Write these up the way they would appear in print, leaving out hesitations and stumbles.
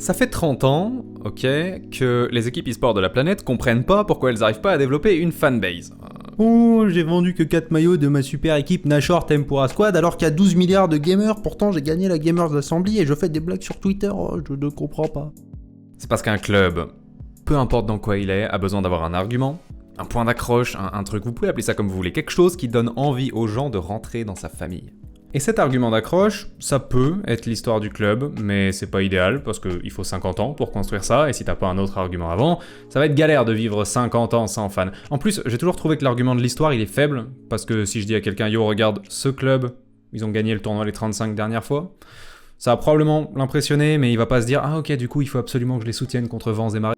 Ça fait 30 ans, ok, que les équipes e-sport de la planète comprennent pas pourquoi elles n'arrivent pas à développer une fanbase. Oh, j'ai vendu que 4 maillots de ma super équipe Nashor Tempura Squad alors qu'il y a 12 milliards de gamers, pourtant j'ai gagné la Gamers Assembly et je fais des blagues sur Twitter, oh, je ne comprends pas. C'est parce qu'un club, peu importe dans quoi il est, a besoin d'avoir un argument, un point d'accroche, un truc, vous pouvez appeler ça comme vous voulez, quelque chose qui donne envie aux gens de rentrer dans sa famille. Et cet argument d'accroche, ça peut être l'histoire du club, mais c'est pas idéal, parce qu'il faut 50 ans pour construire ça, et si t'as pas un autre argument avant, ça va être galère de vivre 50 ans sans fans. En plus, j'ai toujours trouvé que l'argument de l'histoire, il est faible, parce que si je dis à quelqu'un, yo, regarde, ce club, ils ont gagné le tournoi les 35 dernières fois, ça va probablement l'impressionner, mais il va pas se dire, ah ok, du coup, il faut absolument que je les soutienne contre vents et marées.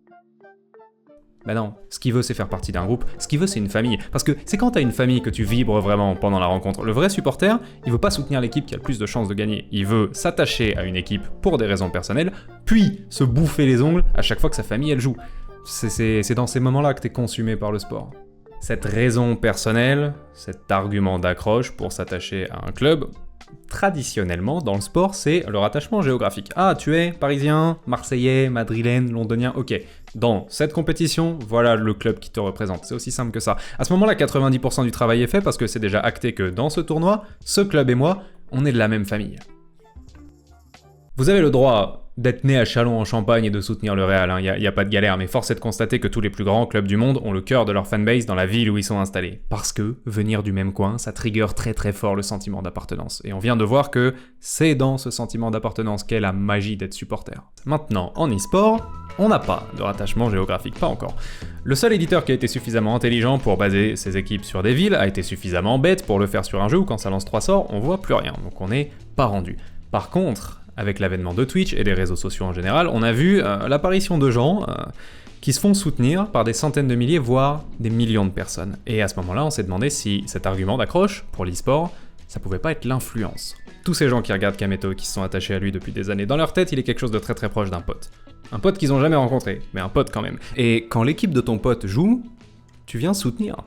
Bah non, ce qu'il veut c'est faire partie d'un groupe, ce qu'il veut c'est une famille. Parce que c'est quand t'as une famille que tu vibres vraiment pendant la rencontre. Le vrai supporter, il veut pas soutenir l'équipe qui a le plus de chances de gagner. Il veut s'attacher à une équipe pour des raisons personnelles, puis se bouffer les ongles à chaque fois que sa famille elle joue. C'est dans ces moments-là que t'es consumé par le sport. Cette raison personnelle, cet argument d'accroche pour s'attacher à un club, traditionnellement, dans le sport, c'est le rattachement géographique. Ah, tu es parisien, marseillais, madrilène, londonien, ok. Dans cette compétition, voilà le club qui te représente. C'est aussi simple que ça. À ce moment-là, 90% du travail est fait parce que c'est déjà acté que dans ce tournoi, ce club et moi, on est de la même famille. Vous avez le droit d'être né à Châlons en Champagne et de soutenir le Real, il n'y a pas de galère, mais force est de constater que tous les plus grands clubs du monde ont le cœur de leur fanbase dans la ville où ils sont installés. Parce que venir du même coin, ça trigger très très fort le sentiment d'appartenance. Et on vient de voir que c'est dans ce sentiment d'appartenance qu'est la magie d'être supporter. Maintenant, en e-sport, on n'a pas de rattachement géographique, pas encore. Le seul éditeur qui a été suffisamment intelligent pour baser ses équipes sur des villes a été suffisamment bête pour le faire sur un jeu où quand ça lance 3 sorts, on voit plus rien, donc on n'est pas rendu. Par contre, avec l'avènement de Twitch et des réseaux sociaux en général, on a vu l'apparition de gens qui se font soutenir par des centaines de milliers, voire des millions de personnes. Et à ce moment-là, on s'est demandé si cet argument d'accroche pour l'e-sport, ça pouvait pas être l'influence. Tous ces gens qui regardent Kameto, qui se sont attachés à lui depuis des années, dans leur tête, il est quelque chose de très très proche d'un pote. Un pote qu'ils ont jamais rencontré, mais un pote quand même. Et quand l'équipe de ton pote joue, tu viens soutenir.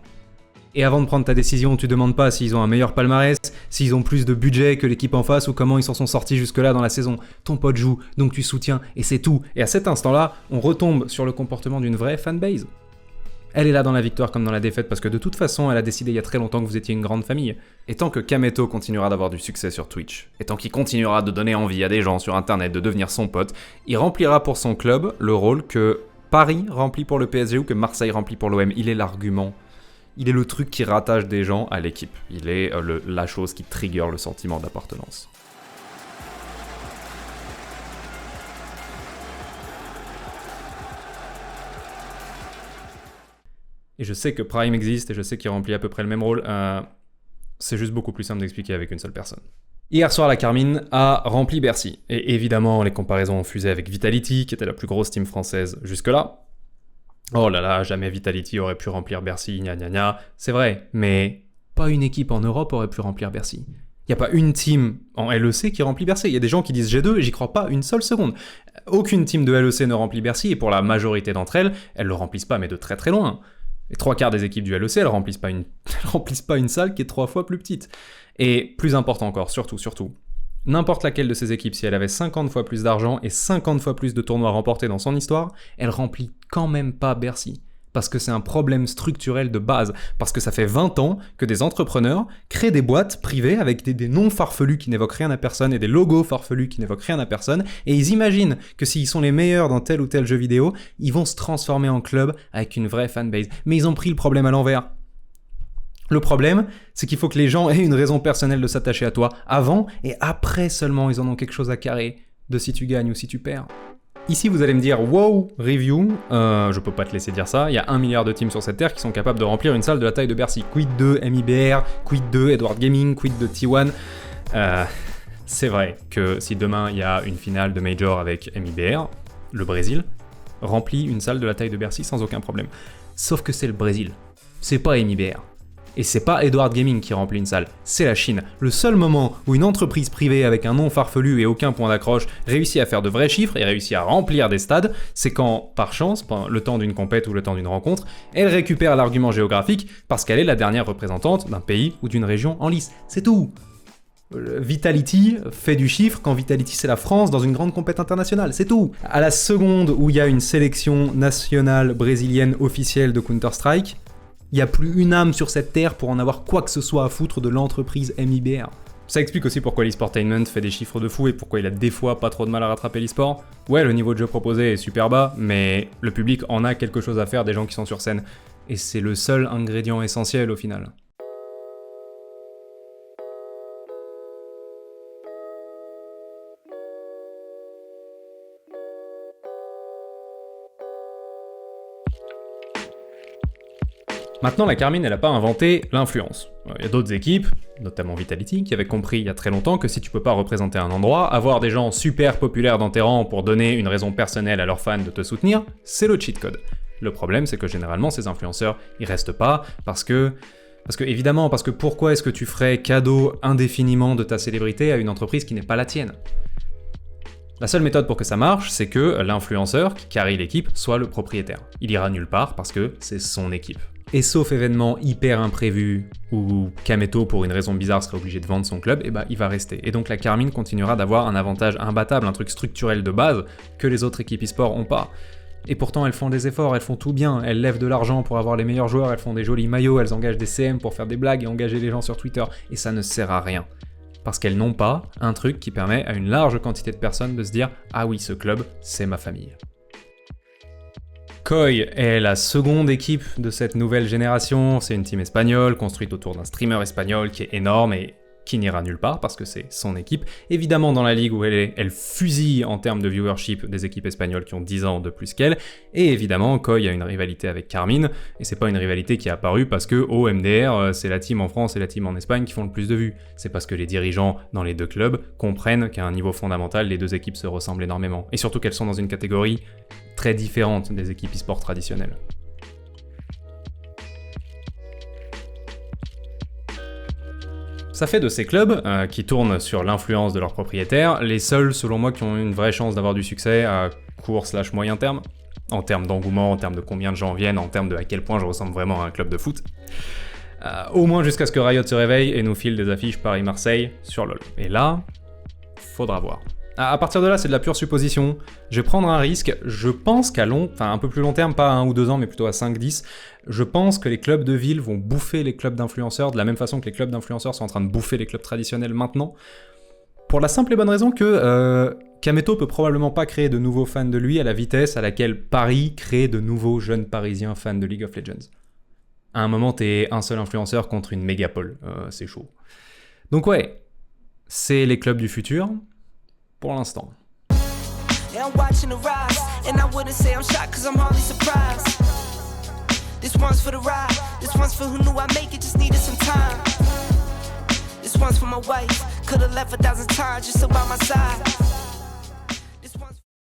Et avant de prendre ta décision, tu demandes pas s'ils ont un meilleur palmarès, s'ils ont plus de budget que l'équipe en face ou comment ils s'en sont sortis jusque-là dans la saison. Ton pote joue, donc tu soutiens, et c'est tout. Et à cet instant-là, on retombe sur le comportement d'une vraie fanbase. Elle est là dans la victoire comme dans la défaite parce que de toute façon, elle a décidé il y a très longtemps que vous étiez une grande famille. Et tant que Kameto continuera d'avoir du succès sur Twitch, et tant qu'il continuera de donner envie à des gens sur internet de devenir son pote, il remplira pour son club le rôle que Paris remplit pour le PSG ou que Marseille remplit pour l'OM. Il est l'argument. Il est le truc qui rattache des gens à l'équipe. Il est la chose qui trigger le sentiment d'appartenance. Et je sais que Prime existe et je sais qu'il remplit à peu près le même rôle. C'est juste beaucoup plus simple d'expliquer avec une seule personne. Hier soir, la Carmine a rempli Bercy. Et évidemment, les comparaisons ont fusé avec Vitality, qui était la plus grosse team française jusque-là. Oh là là, jamais Vitality aurait pu remplir Bercy, gna gna gna. C'est vrai, mais pas une équipe en Europe aurait pu remplir Bercy. Il n'y a pas une team en LEC qui remplit Bercy. Il y a des gens qui disent G2 et j'y crois pas une seule seconde. Aucune team de LEC ne remplit Bercy et pour la majorité d'entre elles, elles le remplissent pas mais de très très loin. Les 3/4 des équipes du LEC, elles remplissent pas une salle qui est 3 fois plus petite. Et plus important encore, surtout, n'importe laquelle de ces équipes, si elle avait 50 fois plus d'argent et 50 fois plus de tournois remportés dans son histoire, elle remplit quand même pas Bercy. Parce que c'est un problème structurel de base. Parce que ça fait 20 ans que des entrepreneurs créent des boîtes privées avec des noms farfelus qui n'évoquent rien à personne et des logos farfelus qui n'évoquent rien à personne. Et ils imaginent que s'ils sont les meilleurs dans tel ou tel jeu vidéo, ils vont se transformer en club avec une vraie fanbase. Mais ils ont pris le problème à l'envers. Le problème, c'est qu'il faut que les gens aient une raison personnelle de s'attacher à toi avant et après seulement ils en ont quelque chose à carrer de si tu gagnes ou si tu perds. Ici, vous allez me dire, wow, review, je peux pas te laisser dire ça, il y a 1 milliard de teams sur cette terre qui sont capables de remplir une salle de la taille de Bercy. Quid de MIBR, quid de Edward Gaming, quid de T1. C'est vrai que si demain il y a une finale de Major avec MIBR, le Brésil remplit une salle de la taille de Bercy sans aucun problème. Sauf que c'est le Brésil, c'est pas MIBR. Et c'est pas Edward Gaming qui remplit une salle, c'est la Chine. Le seul moment où une entreprise privée avec un nom farfelu et aucun point d'accroche réussit à faire de vrais chiffres et réussit à remplir des stades, c'est quand, par chance, pendant le temps d'une compète ou le temps d'une rencontre, elle récupère l'argument géographique parce qu'elle est la dernière représentante d'un pays ou d'une région en lice. C'est tout. Vitality fait du chiffre quand Vitality c'est la France dans une grande compétition internationale, c'est tout. À la seconde où il y a une sélection nationale brésilienne officielle de Counter-Strike, il n'y a plus une âme sur cette terre pour en avoir quoi que ce soit à foutre de l'entreprise MIBR. Ça explique aussi pourquoi l'eSportainment fait des chiffres de fou et pourquoi il a des fois pas trop de mal à rattraper l'eSport. Ouais, le niveau de jeu proposé est super bas, mais le public en a quelque chose à faire des gens qui sont sur scène. Et c'est le seul ingrédient essentiel au final. Maintenant, la Carmine, elle a pas inventé l'influence. Il y a d'autres équipes, notamment Vitality, qui avaient compris il y a très longtemps que si tu peux pas représenter un endroit, avoir des gens super populaires dans tes rangs pour donner une raison personnelle à leurs fans de te soutenir, c'est le cheat code. Le problème, c'est que généralement, ces influenceurs, ils restent pas parce que pourquoi est-ce que tu ferais cadeau indéfiniment de ta célébrité à une entreprise qui n'est pas la tienne ? La seule méthode pour que ça marche, c'est que l'influenceur qui carry l'équipe soit le propriétaire. Il ira nulle part parce que c'est son équipe. Et sauf événement hyper imprévu, où Kameto, pour une raison bizarre, serait obligé de vendre son club, et il va rester. Et donc la Carmine continuera d'avoir un avantage imbattable, un truc structurel de base, que les autres équipes e-sport ont pas. Et pourtant elles font des efforts, elles font tout bien, elles lèvent de l'argent pour avoir les meilleurs joueurs, elles font des jolis maillots, elles engagent des CM pour faire des blagues et engager les gens sur Twitter, et ça ne sert à rien. Parce qu'elles n'ont pas un truc qui permet à une large quantité de personnes de se dire « Ah oui, ce club, c'est ma famille ». Koi est la seconde équipe de cette nouvelle génération, c'est une team espagnole construite autour d'un streamer espagnol qui est énorme et qui n'ira nulle part parce que c'est son équipe. Évidemment dans la ligue où elle est, elle fusille en termes de viewership des équipes espagnoles qui ont 10 ans de plus qu'elle, et évidemment Koi a une rivalité avec Carmine, et c'est pas une rivalité qui est apparue parce que MDR, c'est la team en France et la team en Espagne qui font le plus de vues. C'est parce que les dirigeants dans les deux clubs comprennent qu'à un niveau fondamental, les deux équipes se ressemblent énormément, et surtout qu'elles sont dans une catégorie très différente des équipes e-sport traditionnelles. Ça fait de ces clubs, qui tournent sur l'influence de leurs propriétaires, les seuls, selon moi, qui ont une vraie chance d'avoir du succès à court/moyen terme, en termes d'engouement, en termes de combien de gens viennent, en termes de à quel point je ressemble vraiment à un club de foot. Au moins jusqu'à ce que Riot se réveille et nous file des affiches Paris-Marseille sur LoL. Et là, faudra voir. À partir de là, c'est de la pure supposition. Je vais prendre un risque. Je pense qu'à un peu plus long terme, pas à 1 ou 2 ans, mais plutôt à 5-10, je pense que les clubs de ville vont bouffer les clubs d'influenceurs de la même façon que les clubs d'influenceurs sont en train de bouffer les clubs traditionnels maintenant. Pour la simple et bonne raison que Kameto peut probablement pas créer de nouveaux fans de lui à la vitesse à laquelle Paris crée de nouveaux jeunes parisiens fans de League of Legends. À un moment, t'es un seul influenceur contre une mégapole. C'est chaud. Donc ouais, c'est les clubs du futur. Pour l'instant. I'm watching the rise, and I wouldn't say I'm shocked cause I'm hardly surprised. This one's for the ride, this one's for who knew I'd make it, just needed some time. This one's for my wife, could've left 1,000 times just so by my side.